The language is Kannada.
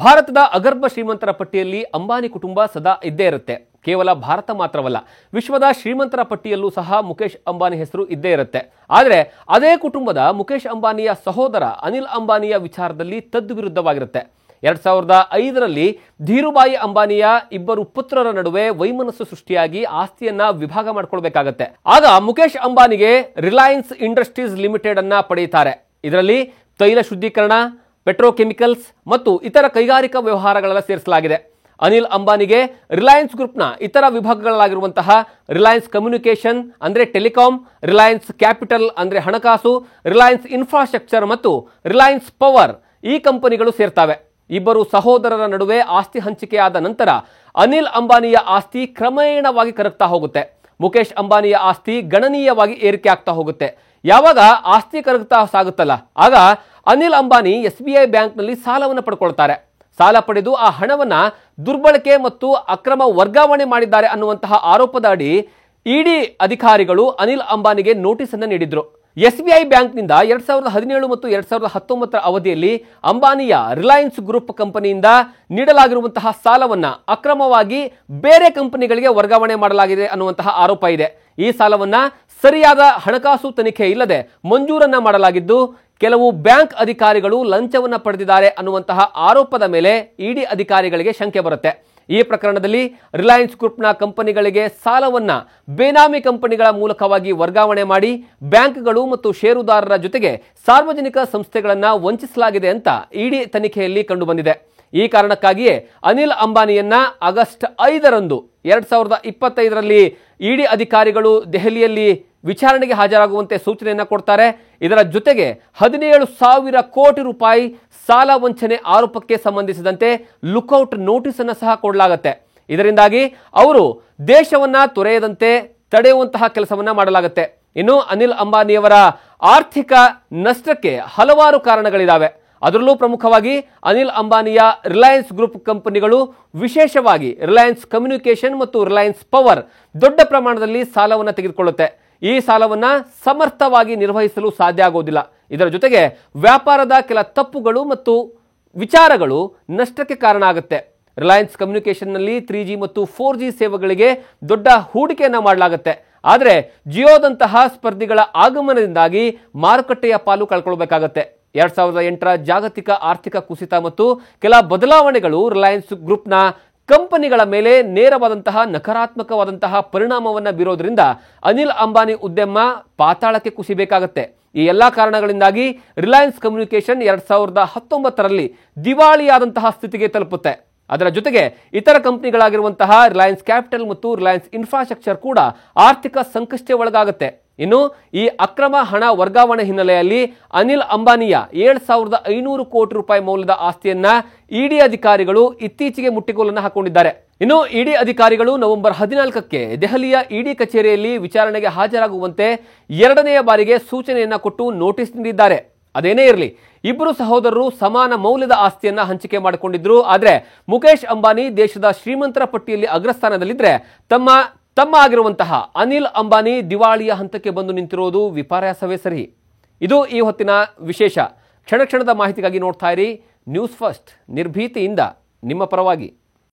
ಭಾರತದ ಅಗರ್ಭ ಶ್ರೀಮಂತರ ಪಟ್ಟಿಯಲ್ಲಿ ಅಂಬಾನಿ ಕುಟುಂಬ ಸದಾ ಇದ್ದೇ ಇರುತ್ತೆ. ಕೇವಲ ಭಾರತ ಮಾತ್ರವಲ್ಲ, ವಿಶ್ವದ ಶ್ರೀಮಂತರ ಪಟ್ಟಿಯಲ್ಲೂ ಸಹ ಮುಖೇಶ್ ಅಂಬಾನಿ ಹೆಸರು ಇದ್ದೇ ಇರುತ್ತೆ. ಆದರೆ ಅದೇ ಕುಟುಂಬದ ಮುಖೇಶ್ ಅಂಬಾನಿಯ ಸಹೋದರ ಅನಿಲ್ ಅಂಬಾನಿಯ ವಿಚಾರದಲ್ಲಿ ತದ್ವಿರುದ್ಧವಾಗಿರುತ್ತೆ. 2005ರಲ್ಲಿ ಧೀರುಭಾಯಿ ಅಂಬಾನಿಯ ಇಬ್ಬರು ಪುತ್ರರ ನಡುವೆ ವೈಮನಸ್ಸು ಸೃಷ್ಟಿಯಾಗಿ ಆಸ್ತಿಯನ್ನ ವಿಭಾಗ ಮಾಡಿಕೊಳ್ಬೇಕಾಗತ್ತೆ. ಆಗ ಮುಖೇಶ್ ಅಂಬಾನಿಗೆ ರಿಲಯನ್ಸ್ ಇಂಡಸ್ಟ್ರೀಸ್ ಲಿಮಿಟೆಡ್ ಅನ್ನ ಪಡೆಯುತ್ತಾರೆ. ಇದರಲ್ಲಿ ತೈಲ ಶುದ್ಧೀಕರಣ, ಪೆಟ್ರೋಕೆಮಿಕಲ್ಸ್ ಮತ್ತು ಇತರ ಕೈಗಾರಿಕಾ ವ್ಯವಹಾರಗಳೆಲ್ಲ ಸೇರಿಸಲಾಗಿದೆ. ಅನಿಲ್ ಅಂಬಾನಿಗೆ ರಿಲಯನ್ಸ್ ಗ್ರೂಪ್ನ ಇತರ ವಿಭಾಗಗಳಾಗಿರುವಂತಹ ರಿಲಯನ್ಸ್ ಕಮ್ಯುನಿಕೇಷನ್ ಅಂದ್ರೆ ಟೆಲಿಕಾಂ, ರಿಲಯನ್ಸ್ ಕ್ಯಾಪಿಟಲ್ ಅಂದ್ರೆ ಹಣಕಾಸು, ರಿಲಯನ್ಸ್ ಇನ್ಫ್ರಾಸ್ಟ್ರಕ್ಚರ್ ಮತ್ತು ರಿಲಯನ್ಸ್ ಪವರ್ ಈ ಕಂಪನಿಗಳು ಸೇರ್ತವೆ. ಇಬ್ಬರು ಸಹೋದರರ ನಡುವೆ ಆಸ್ತಿ ಹಂಚಿಕೆಯಾದ ನಂತರ ಅನಿಲ್ ಅಂಬಾನಿಯ ಆಸ್ತಿ ಕ್ರಮೇಣವಾಗಿ ಕರಗ್ತಾ ಹೋಗುತ್ತೆ. ಮುಖೇಶ್ ಅಂಬಾನಿಯ ಆಸ್ತಿ ಗಣನೀಯವಾಗಿ ಏರಿಕೆ ಆಗ್ತಾ ಹೋಗುತ್ತೆ. ಯಾವಾಗ ಆಸ್ತಿ ಕರಗ್ತಾ ಸಾಗುತ್ತಲ್ಲ, ಆಗ ಅನಿಲ್ ಅಂಬಾನಿ SBI ಬ್ಯಾಂಕ್ನಲ್ಲಿ ಸಾಲವನ್ನು ಪಡ್ಕೊಳ್ತಾರೆ. ಸಾಲ ಪಡೆದು ಆ ಹಣವನ್ನ ದುರ್ಬಳಕೆ ಮತ್ತು ಅಕ್ರಮ ವರ್ಗಾವಣೆ ಮಾಡಿದ್ದಾರೆ ಅನ್ನುವಂತಹ ಆರೋಪದ ಅಡಿ ಇಡಿ ಅಧಿಕಾರಿಗಳು ಅನಿಲ್ ಅಂಬಾನಿಗೆ ನೋಟಿಸ್ ಅನ್ನು ನೀಡಿದ್ರು. SBI ಬ್ಯಾಂಕ್ನಿಂದ 2017 ಮತ್ತು 2019 ಅವಧಿಯಲ್ಲಿ ಅಂಬಾನಿಯ ರಿಲಯನ್ಸ್ ಗ್ರೂಪ್ ಕಂಪನಿಯಿಂದ ನೀಡಲಾಗಿರುವಂತಹ ಸಾಲವನ್ನ ಅಕ್ರಮವಾಗಿ ಬೇರೆ ಕಂಪನಿಗಳಿಗೆ ವರ್ಗಾವಣೆ ಮಾಡಲಾಗಿದೆ ಅನ್ನುವಂತಹ ಆರೋಪ ಇದೆ. ಈ ಸಾಲವನ್ನ ಸರಿಯಾದ ಹಣಕಾಸು ತನಿಖೆ ಇಲ್ಲದೆ ಮಂಜೂರನ್ನ ಮಾಡಲಾಗಿದ್ದು, ಕೆಲವು ಬ್ಯಾಂಕ್ ಅಧಿಕಾರಿಗಳು ಲಂಚವನ್ನ ಪಡೆದಿದ್ದಾರೆ ಅನ್ನುವಂತಹ ಆರೋಪದ ಮೇಲೆ ಇಡಿ ಅಧಿಕಾರಿಗಳಿಗೆ ಶಂಕೆ ಬರುತ್ತೆ. ಈ ಪ್ರಕರಣದಲ್ಲಿ ರಿಲಯನ್ಸ್ ಗ್ರೂಪ್ನ ಕಂಪನಿಗಳಿಗೆ ಸಾಲವನ್ನ ಬೇನಾಮಿ ಕಂಪನಿಗಳ ಮೂಲಕವಾಗಿ ವರ್ಗಾವಣೆ ಮಾಡಿ ಬ್ಯಾಂಕ್ಗಳು ಮತ್ತು ಷೇರುದಾರರ ಜೊತೆಗೆ ಸಾರ್ವಜನಿಕ ಸಂಸ್ಥೆಗಳನ್ನ ವಂಚಿಸಲಾಗಿದೆ ಅಂತ ಇಡಿ ತನಿಖೆಯಲ್ಲಿ ಕಂಡುಬಂದಿದೆ. ಈ ಕಾರಣಕ್ಕಾಗಿಯೇ ಅನಿಲ್ ಅಂಬಾನಿಯನ್ನ ಆಗಸ್ಟ್ 5ರಂದು 2025ರಲ್ಲಿ ಇಡಿ ಅಧಿಕಾರಿಗಳು ದೆಹಲಿಯಲ್ಲಿ ವಿಚಾರಣೆಗೆ ಹಾಜರಾಗುವಂತೆ ಸೂಚನೆಯನ್ನ ಕೊಡ್ತಾರೆ. ಇದರ ಜೊತೆಗೆ 17,000 ಕೋಟಿ ರೂಪಾಯಿ ಸಾಲ ವಂಚನೆ ಆರೋಪಕ್ಕೆ ಸಂಬಂಧಿಸಿದಂತೆ ಲುಕ್ಔಟ್ ನೋಟಿಸ್ ಅನ್ನು ಸಹ ಕೊಡಲಾಗುತ್ತೆ. ಇದರಿಂದಾಗಿ ಅವರು ದೇಶವನ್ನ ತೊರೆಯದಂತೆ ತಡೆಯುವಂತಹ ಕೆಲಸವನ್ನ ಮಾಡಲಾಗುತ್ತೆ. ಇನ್ನು ಅನಿಲ್ ಅಂಬಾನಿಯವರ ಆರ್ಥಿಕ ನಷ್ಟಕ್ಕೆ ಹಲವಾರು ಕಾರಣಗಳಿದಾವೆ. ಅದರಲ್ಲೂ ಪ್ರಮುಖವಾಗಿ ಅನಿಲ್ ಅಂಬಾನಿಯ ರಿಲಯನ್ಸ್ ಗ್ರೂಪ್ ಕಂಪನಿಗಳು, ವಿಶೇಷವಾಗಿ ರಿಲಯನ್ಸ್ ಕಮ್ಯುನಿಕೇಷನ್ ಮತ್ತು ರಿಲಯನ್ಸ್ ಪವರ್ ದೊಡ್ಡ ಪ್ರಮಾಣದಲ್ಲಿ ಸಾಲವನ್ನು ತೆಗೆದುಕೊಳ್ಳುತ್ತೆ. ಈ ಸಾಲವನ್ನ ಸಮರ್ಥವಾಗಿ ನಿರ್ವಹಿಸಲು ಸಾಧ್ಯ ಆಗೋದಿಲ್ಲ. ಇದರ ಜೊತೆಗೆ ವ್ಯಾಪಾರದ ಕೆಲ ತಪ್ಪುಗಳು ಮತ್ತು ವಿಚಾರಗಳು ನಷ್ಟಕ್ಕೆ ಕಾರಣ ಆಗುತ್ತೆ. ರಿಲಯನ್ಸ್ ಕಮ್ಯುನಿಕೇಷನ್ನಲ್ಲಿ 3G ಮತ್ತು 4G ಸೇವೆಗಳಿಗೆ ದೊಡ್ಡ ಹೂಡಿಕೆಯನ್ನು ಮಾಡಲಾಗುತ್ತೆ. ಆದರೆ ಜಿಯೋದಂತಹ ಸ್ಪರ್ಧಿಗಳ ಆಗಮನದಿಂದಾಗಿ ಮಾರುಕಟ್ಟೆಯ ಪಾಲು ಕಳ್ಕೊಳ್ಬೇಕಾಗತ್ತೆ. 2008ರ ಜಾಗತಿಕ ಆರ್ಥಿಕ ಕುಸಿತ ಮತ್ತು ಕೆಲ ಬದಲಾವಣೆಗಳು ರಿಲಯನ್ಸ್ ಗ್ರೂಪ್ನ ಕಂಪನಿಗಳ ಮೇಲೆ ನೇರವಾದಂತಹ ನಕಾರಾತ್ಮಕವಾದಂತಹ ಪರಿಣಾಮವನ್ನು ಬೀರೋದ್ರಿಂದ ಅನಿಲ್ ಅಂಬಾನಿ ಉದ್ಯಮ ಪಾತಾಳಕ್ಕೆ ಕುಸಿಬೇಕಾಗತ್ತೆ. ಈ ಎಲ್ಲ ಕಾರಣಗಳಿಂದಾಗಿ ರಿಲಯನ್ಸ್ ಕಮ್ಯುನಿಕೇಷನ್ 2019ರಲ್ಲಿ ದಿವಾಳಿಯಾದಂತಹ ಸ್ಥಿತಿಗೆ ತಲುಪುತ್ತೆ. ಅದರ ಜೊತೆಗೆ ಇತರ ಕಂಪನಿಗಳಾಗಿರುವಂತಹ ರಿಲಯನ್ಸ್ ಕ್ಯಾಪಿಟಲ್ ಮತ್ತು ರಿಲಯನ್ಸ್ ಇನ್ಫ್ರಾಸ್ಟ್ರಕ್ಚರ್ ಕೂಡ ಆರ್ಥಿಕ ಸಂಕಷ್ಟಕ್ಕೆ ಒಳಗಾಗುತ್ತೆ. ಇನ್ನು ಈ ಅಕ್ರಮ ಹಣ ವರ್ಗಾವಣೆ ಹಿನ್ನೆಲೆಯಲ್ಲಿ ಅನಿಲ್ ಅಂಬಾನಿಯ 7,500 ಕೋಟಿ ರೂಪಾಯಿ ಮೌಲ್ಯದ ಆಸ್ತಿಯನ್ನ ಇಡಿ ಅಧಿಕಾರಿಗಳು ಇತ್ತೀಚೆಗೆ ಮುಟ್ಟಿಗೋಲನ್ನು ಹಾಕೊಂಡಿದ್ದಾರೆ. ಇನ್ನು ಇಡಿ ಅಧಿಕಾರಿಗಳು ನವೆಂಬರ್ 14ಕ್ಕೆ ದೆಹಲಿಯ ಇಡಿ ಕಚೇರಿಯಲ್ಲಿ ವಿಚಾರಣೆಗೆ ಹಾಜರಾಗುವಂತೆ 2ನೇ ಬಾರಿಗೆ ಸೂಚನೆಯನ್ನ ಕೊಟ್ಟು ನೋಟಿಸ್ ನೀಡಿದ್ದಾರೆ. ಅದೇನೇ ಇರಲಿ, ಇಬ್ಬರು ಸಹೋದರರು ಸಮಾನ ಮೌಲ್ಯದ ಆಸ್ತಿಯನ್ನ ಹಂಚಿಕೆ ಮಾಡಿಕೊಂಡಿದ್ರು. ಆದರೆ ಮುಖೇಶ್ ಅಂಬಾನಿ ದೇಶದ ಶ್ರೀಮಂತರ ಪಟ್ಟಿಯಲ್ಲಿ ಅಗ್ರಸ್ಥಾನದಲ್ಲಿದ್ರೆ ತಮ್ಮ ಆಗಿರುವಂತಹ ಅನಿಲ್ ಅಂಬಾನಿ ದಿವಾಳಿಯ ಹಂತಕ್ಕೆ ಬಂದು ನಿಂತಿರೋದು ವಿಪರ್ಯಾಸವೇ ಸರಿ. ಇದು ಈ ಹೊತ್ತಿನ ವಿಶೇಷ. ಕ್ಷಣ ಕ್ಷಣದ ಮಾಹಿತಿಗಾಗಿ ನೋಡ್ತಾ ಇರಿ ನ್ಯೂಸ್ ಫಸ್ಟ್, ನಿರ್ಭೀತಿಯಿಂದ ನಿಮ್ಮ ಪರವಾಗಿ.